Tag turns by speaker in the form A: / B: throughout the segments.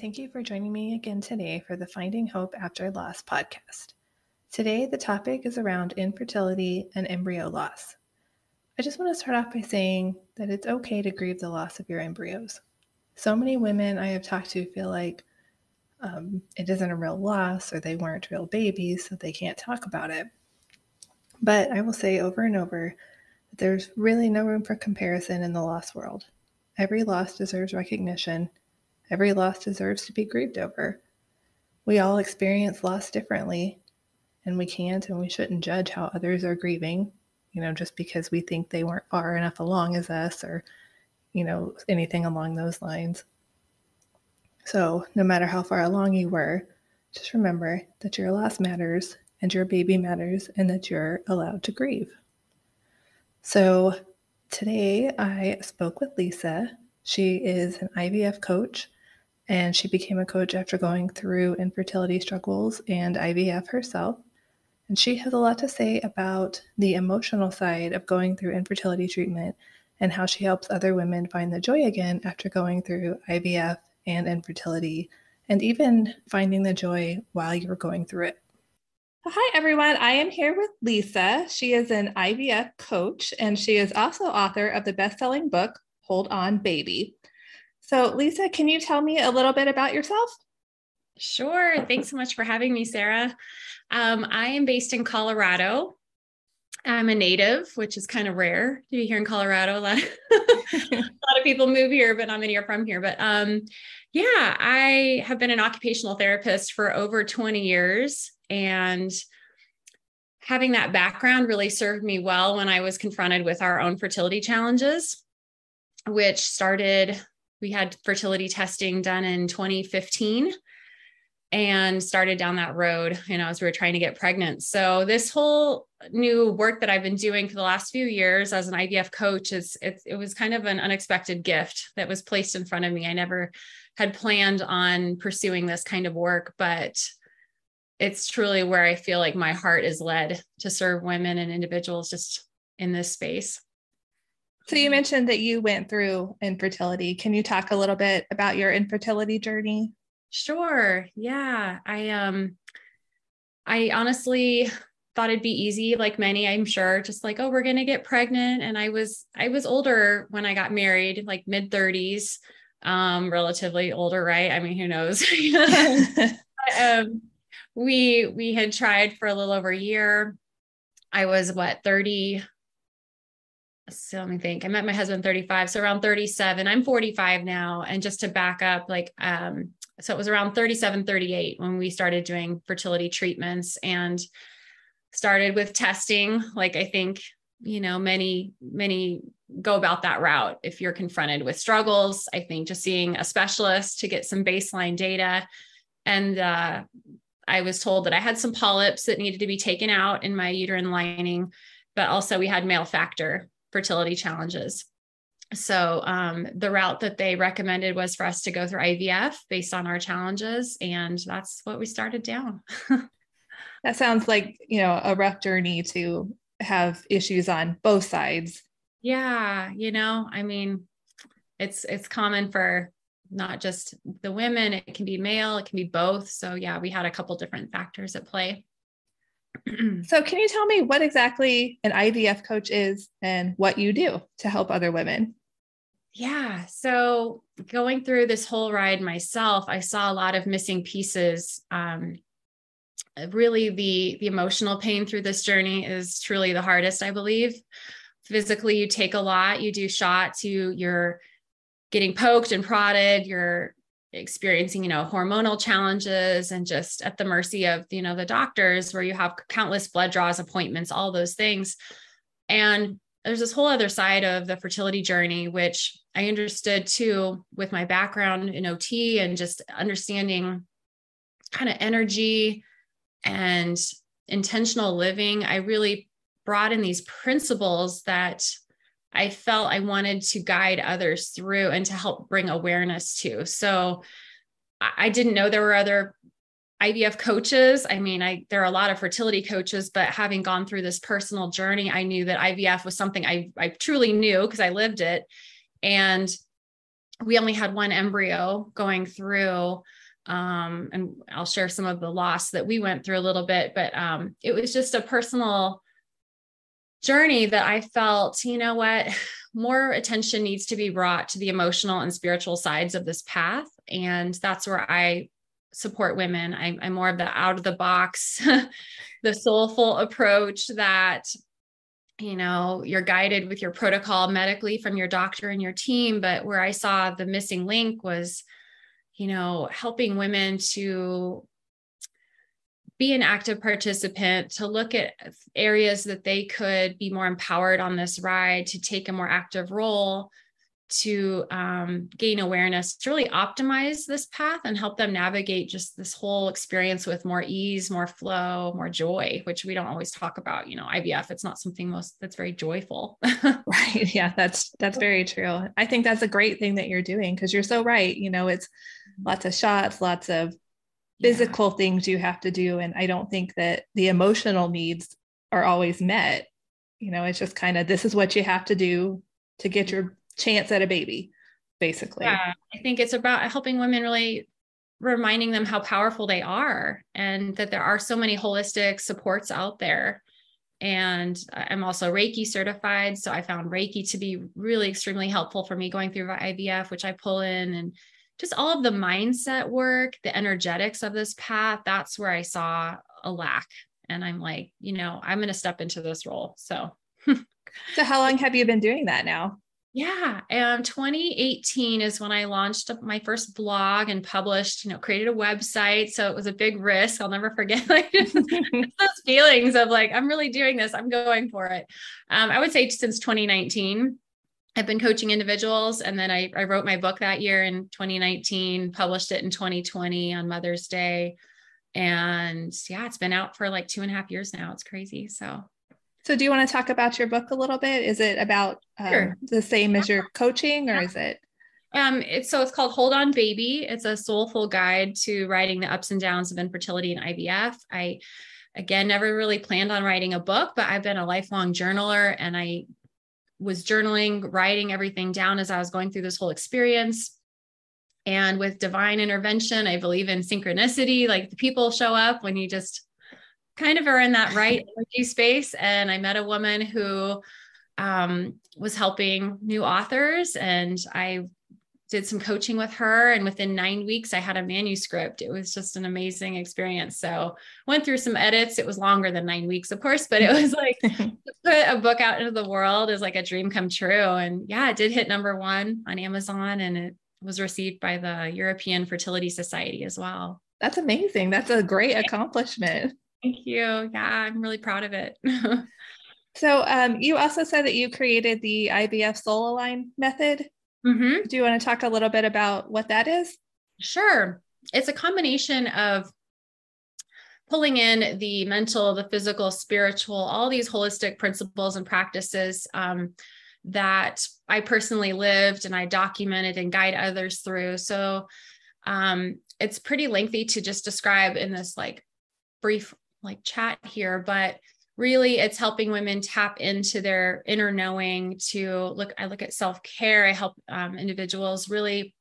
A: Thank you for joining me again today for the Finding Hope After Loss podcast. Today, the topic is around infertility and embryo loss. I just want to start off by saying that it's okay to grieve the loss of your embryos. So many women I have talked to feel like it isn't a real loss or they weren't real babies, so they can't talk about it. But I will say over and over that there's really no room for comparison in the loss world. Every loss deserves recognition. Every loss deserves to be grieved over. We all experience loss differently, and we can't and we shouldn't judge how others are grieving, just because we think they weren't far enough along as us or, anything along those lines. So no matter how far along you were, just remember that your loss matters and your baby matters and that you're allowed to grieve. So today I spoke with Lisa. She is an IVF coach, and she became a coach after going through infertility struggles and IVF herself. And she has a lot to say about the emotional side of going through infertility treatment and how she helps other women find the joy again after going through IVF and infertility, and even finding the joy while you're going through it. Hi, everyone. I am here with Lisa. She is an IVF coach, and she is also author of the best-selling book, Hold On, Baby. So, Lisa, can you tell me a little bit about yourself?
B: Sure. Thanks so much for having me, Sarah. I am based in Colorado. I'm a native, which is kind of rare to be here in Colorado. A lot of people move here, but not many are from here. But I have been an occupational therapist for over 20 years. And having that background really served me well when I was confronted with our own fertility challenges, which started, we had fertility testing done in 2015 and started down that road, as we were trying to get pregnant. So this whole new work that I've been doing for the last few years as an IVF coach, it was kind of an unexpected gift that was placed in front of me. I never had planned on pursuing this kind of work, but it's truly where I feel like my heart is led to serve women and individuals just in this space.
A: So you mentioned that you went through infertility. Can you talk a little bit about your infertility journey?
B: Sure. Yeah. I honestly thought it'd be easy, like many, I'm sure, just like, oh, we're going to get pregnant. And I was older when I got married, like mid-30s, relatively older, right? I mean, who knows? We had tried for a little over a year. I was 30. So let me think. I met my husband 35, so around 37. I'm 45 now. And just to back up, so it was around 37, 38 when we started doing fertility treatments and started with testing. Like I think, many go about that route. If you're confronted with struggles, I think just seeing a specialist to get some baseline data. And I was told that I had some polyps that needed to be taken out in my uterine lining, but also we had male factor fertility challenges. So the route that they recommended was for us to go through IVF based on our challenges. And that's what we started down.
A: That sounds like, a rough journey to have issues on both sides.
B: Yeah. I mean, it's common for not just the women, it can be male, it can be both. So yeah, we had a couple different factors at play.
A: So can you tell me what exactly an IVF coach is and what you do to help other women?
B: Yeah. So going through this whole ride myself, I saw a lot of missing pieces. Really the emotional pain through this journey is truly the hardest, I believe. Physically, you take a lot, you do shots, you're getting poked and prodded, you're experiencing, hormonal challenges and just at the mercy of, the doctors where you have countless blood draws, appointments, all those things. And there's this whole other side of the fertility journey, which I understood too, with my background in OT and just understanding kind of energy and intentional living. I really brought in these principles that I felt I wanted to guide others through and to help bring awareness to. So I didn't know there were other IVF coaches. I mean, there are a lot of fertility coaches, but having gone through this personal journey, I knew that IVF was something I truly knew because I lived it. And we only had one embryo going through And I'll share some of the loss that we went through a little bit, but it was just a personal journey that I felt, you know what, more attention needs to be brought to the emotional and spiritual sides of this path. And that's where I support women. I'm more of the out of the box, the soulful approach that, you know, you're guided with your protocol medically from your doctor and your team. But where I saw the missing link was, you know, helping women to be an active participant, to look at areas that they could be more empowered on this ride, to take a more active role, to gain awareness, to really optimize this path and help them navigate just this whole experience with more ease, more flow, more joy, which we don't always talk about. You know, IVF, it's not something that's very joyful.
A: Right. Yeah, that's very true. I think that's a great thing that you're doing, because you're so right. You know, it's lots of shots, lots of physical things you have to do. And I don't think that the emotional needs are always met. You know, it's just kind of, this is what you have to do to get your chance at a baby, basically.
B: Yeah, I think it's about helping women, really reminding them how powerful they are, and that there are so many holistic supports out there. And I'm also Reiki certified. So I found Reiki to be really extremely helpful for me going through IVF, which I pull in, and just all of the mindset work, the energetics of this path. That's where I saw a lack. And I'm like, you know, I'm going to step into this role. So
A: how long have you been doing that now?
B: Yeah. 2018 is when I launched my first blog and published, you know, created a website. So it was a big risk. I'll never forget like those feelings of like, I'm really doing this. I'm going for it. I would say since 2019, I've been coaching individuals. And then I wrote my book that year in 2019, published it in 2020 on Mother's Day. And yeah, it's been out for like 2.5 years now. It's crazy.
A: So do you want to talk about your book a little bit? Is it about
B: Sure.
A: the same as your coaching, or is it?
B: It's called Hold On Baby. It's a soulful guide to riding the ups and downs of infertility and IVF. I, again, never really planned on writing a book, but I've been a lifelong journaler, and I was journaling, writing everything down as I was going through this whole experience. And with divine intervention, I believe in synchronicity, like the people show up when you just kind of are in that right energy space. And I met a woman who was helping new authors, and I did some coaching with her. And within 9 weeks, I had a manuscript. It was just an amazing experience. So went through some edits. It was longer than 9 weeks, of course, but it was like to put a book out into the world is like a dream come true. And yeah, it did hit #1 on Amazon, and it was received by the European Fertility Society as well.
A: That's amazing. That's a great accomplishment.
B: Thank you. Yeah, I'm really proud of it.
A: So you also said that you created the IVF Soul Align method.
B: Mm-hmm.
A: Do you want to talk a little bit about what that is?
B: Sure. It's a combination of pulling in the mental, the physical, spiritual, all these holistic principles and practices that I personally lived and I documented and guide others through. So it's pretty lengthy to just describe in this like brief like chat here, but really it's helping women tap into their inner knowing. I look at self-care. I help individuals really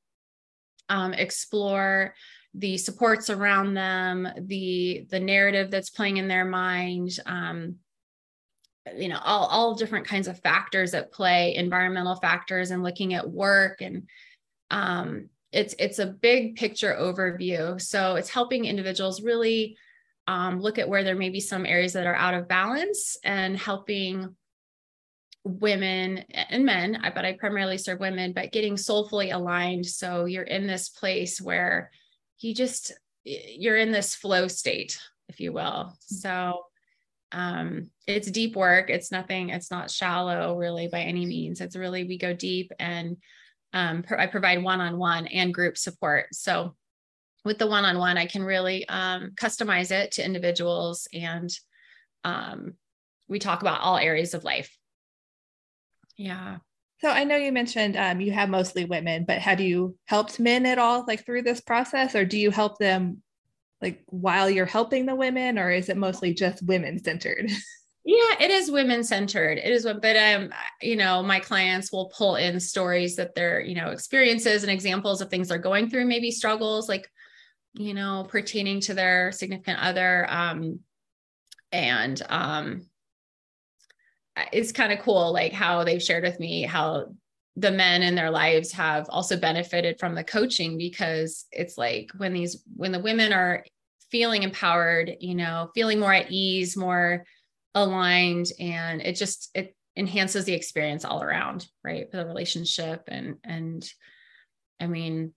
B: explore the supports around them, the narrative that's playing in their mind, you know, all different kinds of factors at play, environmental factors, and looking at work. And it's a big picture overview. So it's helping individuals really look at where there may be some areas that are out of balance, and helping women and men, but I primarily serve women, but getting soulfully aligned. So you're in this place where you're in this flow state, if you will. So it's deep work. It's not shallow really by any means. It's really, we go deep, and I provide one-on-one and group support. So with the one-on-one, I can really customize it to individuals, and we talk about all areas of life. Yeah.
A: So I know you mentioned you have mostly women, but have you helped men at all, like through this process, or do you help them like while you're helping the women, or is it mostly just women centered?
B: Yeah, it is women centered. It is, but you know, my clients will pull in stories that they're, you know, experiences and examples of things they're going through, maybe struggles. Like pertaining to their significant other. And it's kind of cool, like how they've shared with me how the men in their lives have also benefited from the coaching, because it's like when the women are feeling empowered, feeling more at ease, more aligned, and it enhances the experience all around, right, for the relationship. And I mean,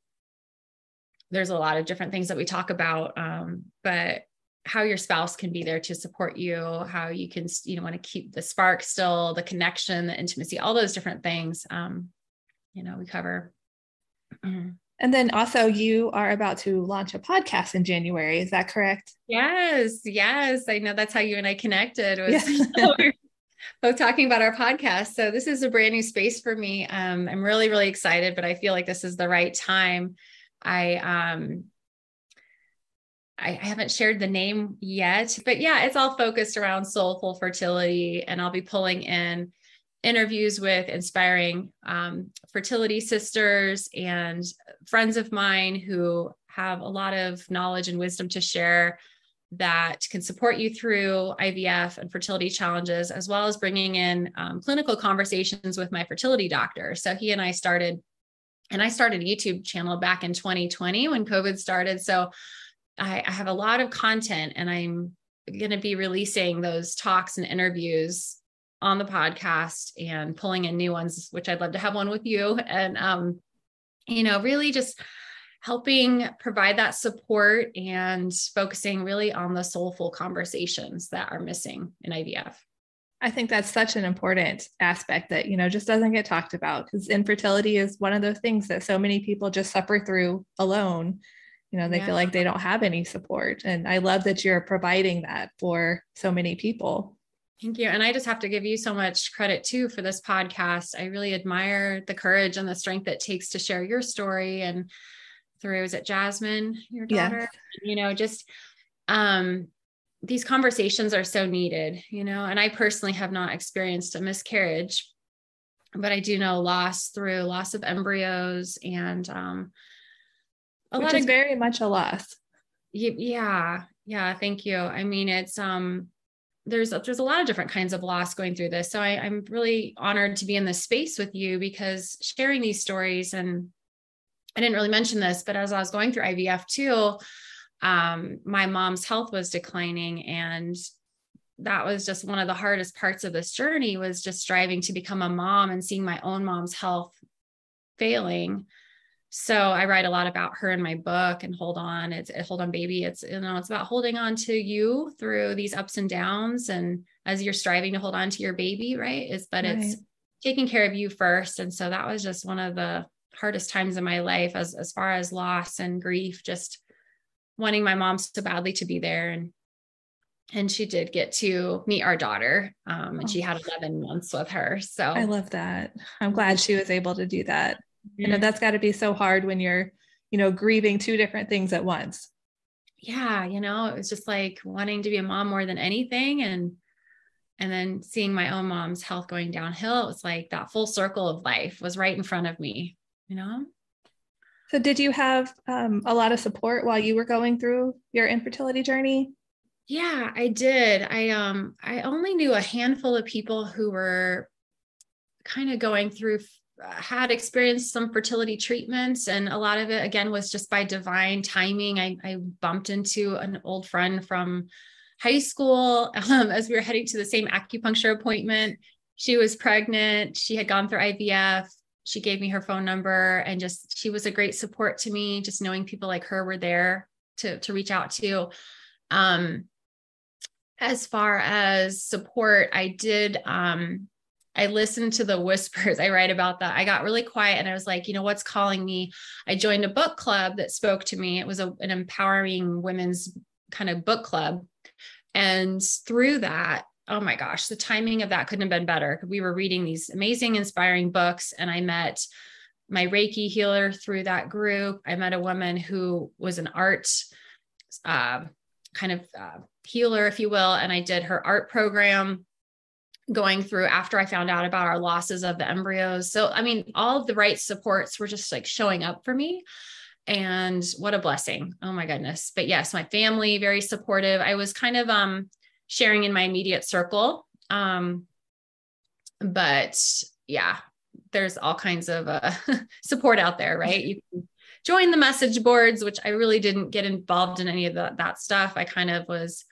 B: there's a lot of different things that we talk about, but how your spouse can be there to support you, how you can, want to keep the spark still, the connection, the intimacy, all those different things, we cover.
A: And then also you are about to launch a podcast in January. Is that correct?
B: Yes. I know that's how you and I connected, was
A: Yeah.
B: both talking about our podcast. So this is a brand new space for me. I'm really, really excited, but I feel like this is the right time. I haven't shared the name yet, but yeah, it's all focused around soulful fertility. And I'll be pulling in interviews with inspiring fertility sisters and friends of mine who have a lot of knowledge and wisdom to share that can support you through IVF and fertility challenges, as well as bringing in clinical conversations with my fertility doctor. So he and I started a YouTube channel back in 2020 when COVID started. So I have a lot of content, and I'm going to be releasing those talks and interviews on the podcast and pulling in new ones, which I'd love to have one with you. And, really just helping provide that support and focusing really on the soulful conversations that are missing in IVF.
A: I think that's such an important aspect that, just doesn't get talked about, because infertility is one of those things that so many people just suffer through alone. They feel like they don't have any support. And I love that you're providing that for so many people.
B: Thank you. And I just have to give you so much credit too for this podcast. I really admire the courage and the strength it takes to share your story. And through, is it Jasmine, your daughter?
A: Yes.
B: These conversations are so needed, and I personally have not experienced a miscarriage, but I do know loss of embryos, and
A: which is very much a loss.
B: Yeah. Thank you. I mean, it's, there's a lot of different kinds of loss going through this. So I'm really honored to be in this space with you, because sharing these stories, and I didn't really mention this, but as I was going through IVF too, my mom's health was declining. And that was just one of the hardest parts of this journey, was just striving to become a mom and seeing my own mom's health failing. So I write a lot about her in my book, and Hold On. It's Hold On Baby. It's, it's about holding on to you through these ups and downs. And as you're striving to hold on to your baby, right. It's taking care of you first. And so that was just one of the hardest times in my life, as far as loss and grief, just wanting my mom so badly to be there. And she did get to meet our daughter. And she had 11 months with her. So
A: I love that. I'm glad she was able to do that. That's got to be so hard when you're, grieving two different things at once.
B: Yeah. It was just like wanting to be a mom more than anything. And then seeing my own mom's health going downhill, it was like that full circle of life was right in front of me,
A: So did you have a lot of support while you were going through your infertility journey?
B: Yeah, I did. I only knew a handful of people who were kind of going through, had experienced some fertility treatments. And a lot of it, again, was just by divine timing. I bumped into an old friend from high school as we were heading to the same acupuncture appointment. She was pregnant. She had gone through IVF. She gave me her phone number, and she was a great support to me. Just knowing people like her were there to reach out to. As far as support, I did, I listened to the whispers. I write about that. I got really quiet, and I was like, what's calling me? I joined a book club that spoke to me. It was an empowering women's kind of book club. And through that, oh my gosh, the timing of that couldn't have been better. We were reading these amazing, inspiring books, and I met my Reiki healer through that group. I met a woman who was an art healer, if you will. And I did her art program going through after I found out about our losses of the embryos. So, I mean, all of the right supports were just like showing up for me. And what a blessing. Oh my goodness. But yes, my family, very supportive. I was kind of sharing in my immediate circle. But yeah, there's all kinds of support out there, right? You can join the message boards, which I really didn't get involved in any of that stuff. I kind of was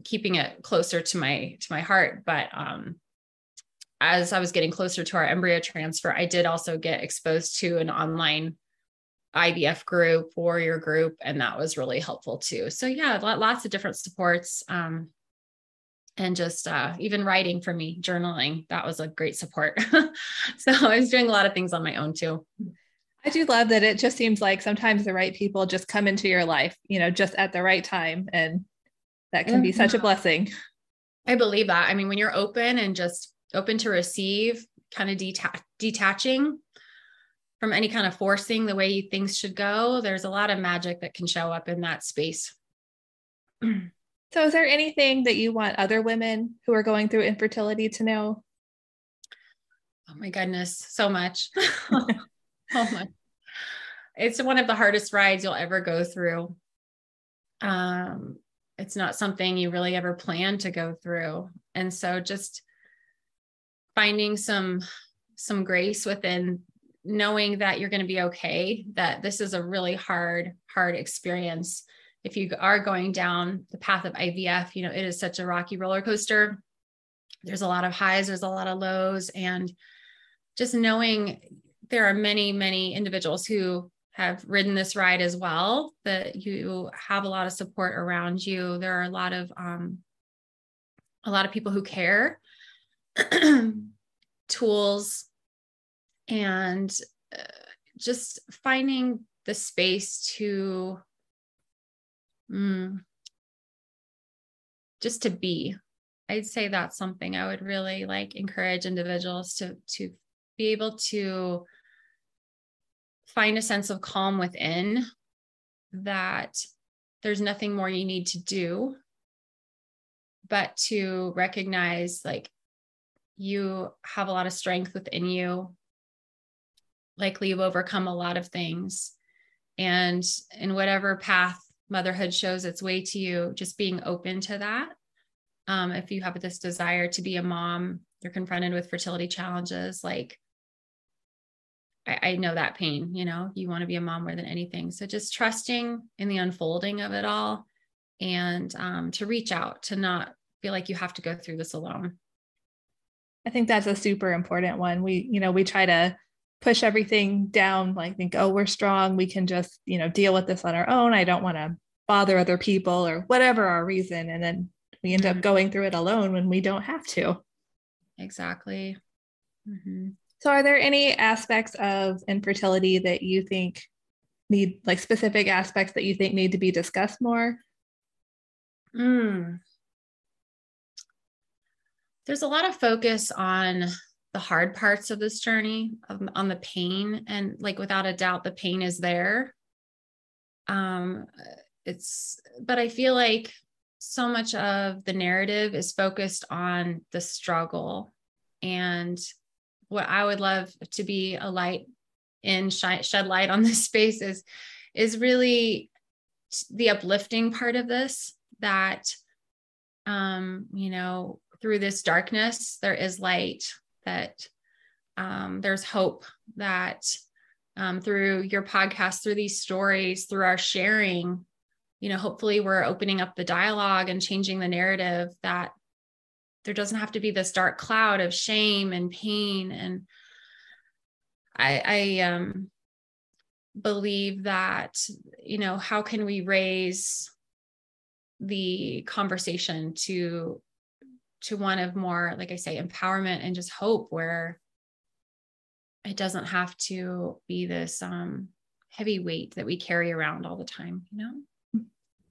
B: keeping it closer to my heart. But as I was getting closer to our embryo transfer, I did also get exposed to an online IVF group, warrior group, and that was really helpful too. So yeah, lots of different supports. And just even writing for me, journaling, that was a great support. So I was doing a lot of things on my own too.
A: I do love that it just seems like sometimes the right people just come into your life, just at the right time. And that can be such a blessing.
B: I believe that. I mean, when you're open and just open to receive, kind of detaching from any kind of forcing the way things should go, there's a lot of magic that can show up in that space.
A: So is there anything that you want other women who are going through infertility to know?
B: Oh my goodness, so much. Oh my. It's one of the hardest rides you'll ever go through. It's not something you really ever plan to go through. And so just finding some grace within knowing that you're going to be okay, that this is a really hard experience. If you are going down the path of IVF, it is such a rocky roller coaster. There's a lot of highs, there's a lot of lows, and just knowing there are many, many individuals who have ridden this ride as well, that you have a lot of support around you. There are a lot of people who care, tools, and just finding the space to just to be. I'd say that's something I would really encourage individuals to be able to find a sense of calm within, that there's nothing more you need to do, but to recognize you have a lot of strength within you. Likely you've overcome a lot of things, and in whatever path motherhood shows its way to you, just being open to that. If you have this desire to be a mom, you're confronted with fertility challenges. I know that pain, you want to be a mom more than anything. So just trusting in the unfolding of it all, and to reach out, to not feel like you have to go through this alone.
A: I think that's a super important one. We try to push everything down, think, oh, we're strong, we can just, deal with this on our own. I don't want to bother other people, or whatever our reason. And then we end up going through it alone when we don't have to.
B: Exactly. Mm-hmm.
A: So are there any aspects of infertility that you think need, specific aspects that you think need to be discussed more?
B: There's a lot of focus on the hard parts of this journey, on the pain, and without a doubt, the pain is there. But I feel like so much of the narrative is focused on the struggle, and what I would love to be a light in, shed light on this space is really the uplifting part of this, that, through this darkness, there is light, that there's hope, that through your podcast, through these stories, through our sharing, hopefully we're opening up the dialogue and changing the narrative, that there doesn't have to be this dark cloud of shame and pain. And I believe that, how can we raise the conversation to one of more, like I say, empowerment and just hope, where it doesn't have to be this heavy weight that we carry around all the time,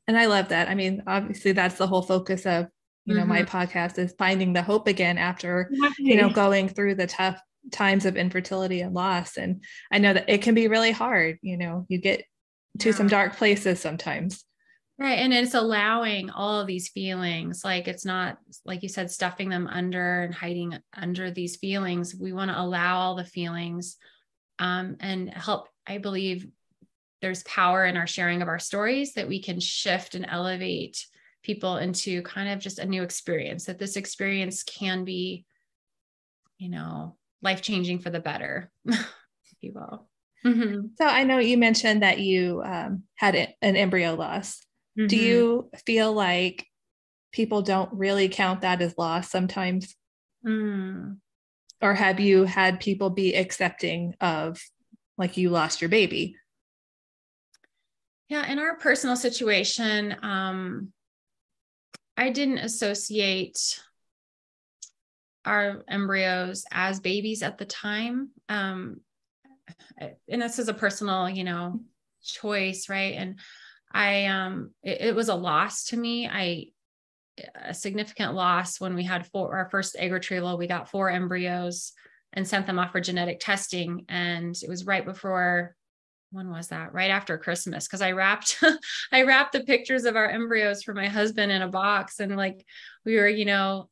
A: And I love that. I mean, obviously that's the whole focus of, my podcast, is finding the hope again after, going through the tough times of infertility and loss. And I know that it can be really hard, you get to some dark places sometimes.
B: Right. And it's allowing all of these feelings. It's not, like you said, stuffing them under and hiding under these feelings. We want to allow all the feelings, and help, I believe, there's power in our sharing of our stories, that we can shift and elevate people into kind of just a new experience, that this experience can be, life-changing for the better, if you will. Mm-hmm.
A: So I know you mentioned that you had an embryo loss. Mm-hmm. Do you feel like people don't really count that as loss sometimes? Or have you had people be accepting of, like, you lost your baby?
B: Yeah, in our personal situation, I didn't associate our embryos as babies at the time. And this is a personal, choice, right? And it was a loss to me. A significant loss when we had our first egg retrieval. We got 4 embryos and sent them off for genetic testing. And it was right before, when was that? Right after Christmas. Cause I wrapped the pictures of our embryos for my husband in a box, and like, we were,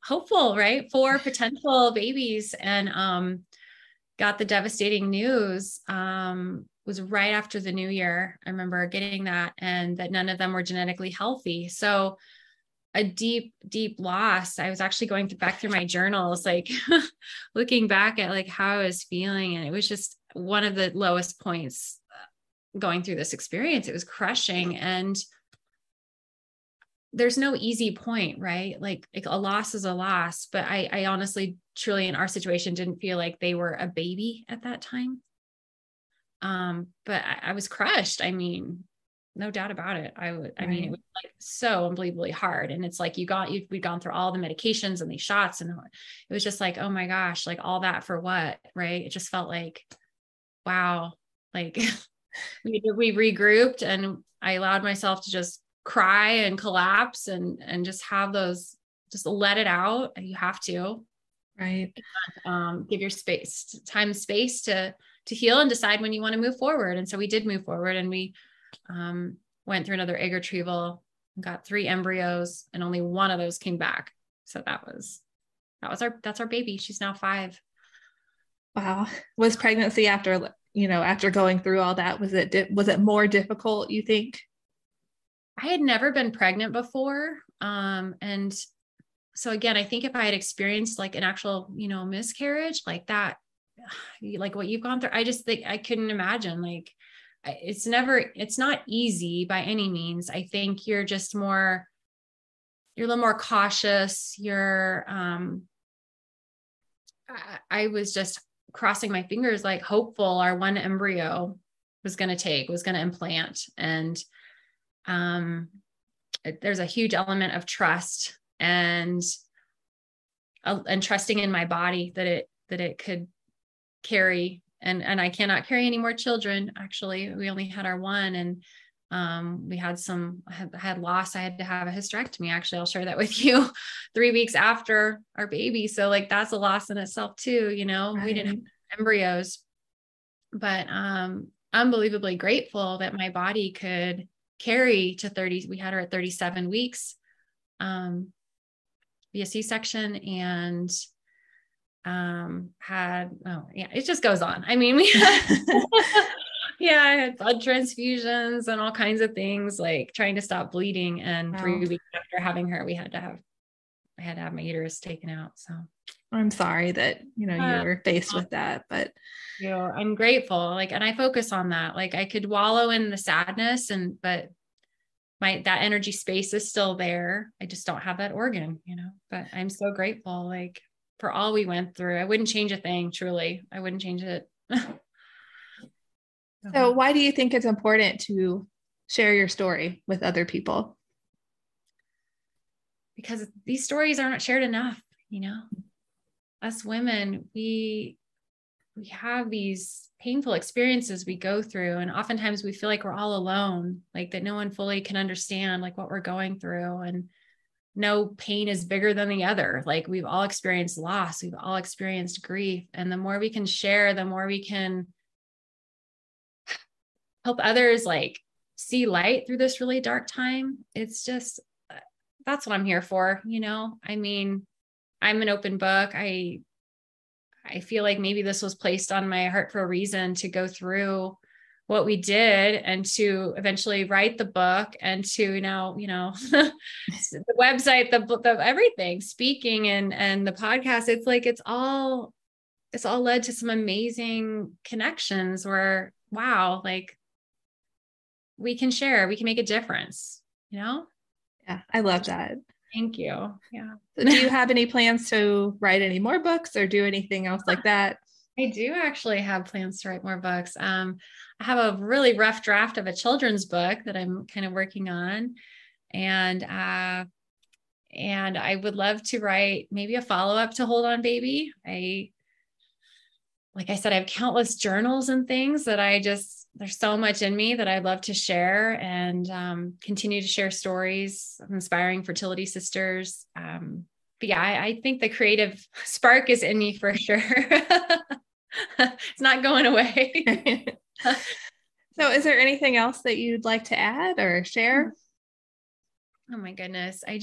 B: hopeful, right, for potential babies. And, got the devastating news, was right after the new year. I remember getting that, and that none of them were genetically healthy. So a deep, deep loss. I was actually going back through my journals, like looking back at like how I was feeling. And it was just one of the lowest points going through this experience. It was crushing. And there's no easy point, right? Like a loss is a loss, but I honestly, truly, in our situation, didn't feel like they were a baby at that time. But I was crushed. I mean, no doubt about it. I mean, it was like so unbelievably hard. And it's like, we'd gone through all the medications and these shots, and it was just like, oh my gosh, like all that for what? Right. It just felt like, wow. Like we regrouped, and I allowed myself to just cry and collapse and just have those, just let it out. You have to,
A: right.
B: And, give your space to heal and decide when you want to move forward. And so we did move forward, and we went through another egg retrieval, got 3 embryos, and only one of those came back. So that's our baby. She's now 5.
A: Wow. Was pregnancy after going through all that, was it more difficult, you think?
B: I had never been pregnant before. And so again, I think if I had experienced like an actual, miscarriage like that, like what you've gone through, I just think I couldn't imagine. Like, it's not easy by any means. I think you're a little more cautious. I was just crossing my fingers, like hopeful our one embryo was going to implant. And, there's a huge element of trust and trusting in my body that it could carry. And I cannot carry any more children. Actually, we only had our one, and we had had loss. I had to have a hysterectomy. Actually, I'll share that with you 3 weeks after our baby. So like, that's a loss in itself too. Right. We didn't have embryos, but unbelievably grateful that my body could carry to 30. We had her at 37 weeks via C-section, and it just goes on. I mean, I had blood transfusions and all kinds of things, like trying to stop bleeding. And wow. 3 weeks after having her, I had to have my uterus taken out. So
A: I'm sorry that, you were faced with that, but
B: I'm grateful. Like, and I focus on that. Like, I could wallow in the sadness, but that energy space is still there. I just don't have that organ, but I'm so grateful, like, for all we went through. I wouldn't change a thing. Truly. I wouldn't change it.
A: So why do you think it's important to share your story with other people?
B: Because these stories aren't shared enough. Us women, we have these painful experiences we go through, and oftentimes we feel like we're all alone, like that no one fully can understand like what we're going through, and no pain is bigger than the other. Like, we've all experienced loss, we've all experienced grief, and the more we can share, the more we can help others like see light through this really dark time. It's just, that's what I'm here for. I mean, I'm an open book. I feel like maybe this was placed on my heart for a reason, to go through what we did and to eventually write the book and to now, the website, the book, everything, speaking and the podcast, it's like, it's all led to some amazing connections where, wow, like we can share, we can make a difference,
A: Yeah, I love that.
B: Thank you. Yeah.
A: So do you have any plans to write any more books or do anything else like that?
B: I do actually have plans to write more books. I have a really rough draft of a children's book that I'm kind of working on. And I would love to write maybe a follow-up to Hold On Baby. Like I said, I have countless journals and things that there's so much in me that I'd love to share and continue to share stories of inspiring fertility sisters. But yeah, I think the creative spark is in me for sure. It's not going away.
A: So is there anything else that you'd like to add or share?
B: Oh my goodness. I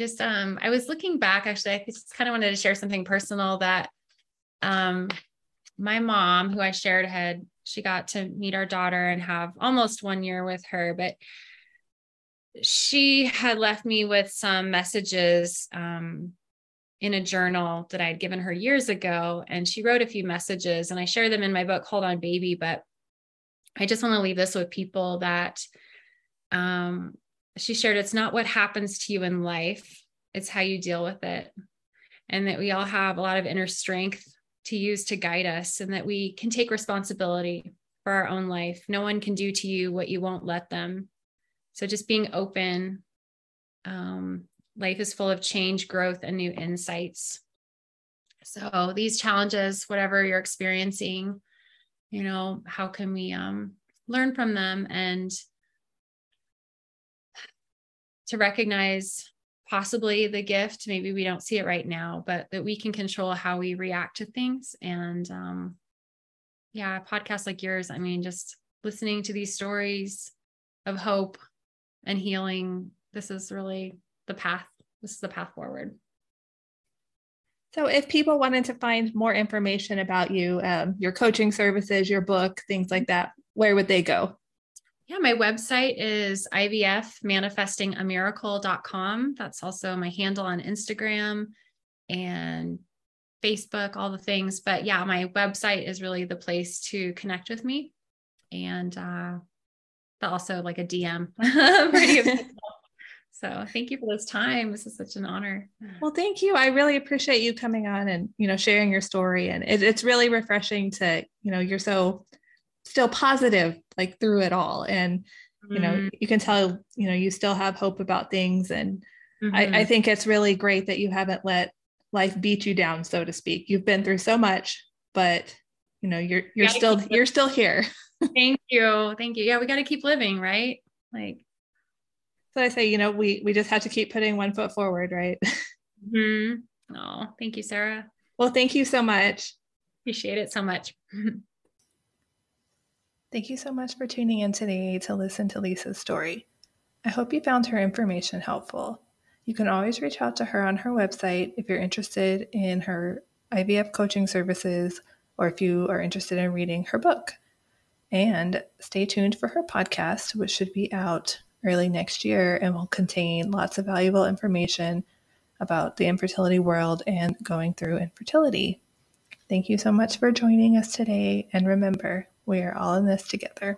B: was looking back, actually, I just kind of wanted to share something personal that my mom, who I shared, she got to meet our daughter and have almost 1 year with her, but she had left me with some messages in a journal that I'd given her years ago. And she wrote a few messages and I share them in my book, Hold On Baby. But I just want to leave this with people that she shared, it's not what happens to you in life, it's how you deal with it. And that we all have a lot of inner strength to use to guide us and that we can take responsibility for our own life. No one can do to you what you won't let them. So just being open. Life is full of change, growth, and new insights. So these challenges, whatever you're experiencing, how can we learn from them and to recognize possibly the gift, maybe we don't see it right now, but that we can control how we react to things. And podcasts like yours, I mean, just listening to these stories of hope and healing, this is really the path. This is the path forward.
A: So if people wanted to find more information about you, your coaching services, your book, things like that, where would they go?
B: Yeah, my website is ivfmanifestingamiracle.com. That's also my handle on Instagram and Facebook, all the things. But yeah, my website is really the place to connect with me. And also like a DM. So thank you for this time. This is such an honor.
A: Well, thank you. I really appreciate you coming on and, sharing your story. And it's really refreshing to, you're so still positive, like through it all. And, you can tell, you still have hope about things. And I think it's really great that you haven't let life beat you down, so to speak. You've been through so much, but, you're still here.
B: Thank you. Thank you. Yeah, we got to keep living, right?
A: So I say, we just have to keep putting one foot forward, right?
B: Oh, thank you, Sarah.
A: Well, thank you so much.
B: Appreciate it so much.
A: Thank you so much for tuning in today to listen to Lisa's story. I hope you found her information helpful. You can always reach out to her on her website if you're interested in her IVF coaching services or if you are interested in reading her book. And stay tuned for her podcast, which should be out early next year and will contain lots of valuable information about the infertility world and going through infertility. Thank you so much for joining us today. And remember, we are all in this together.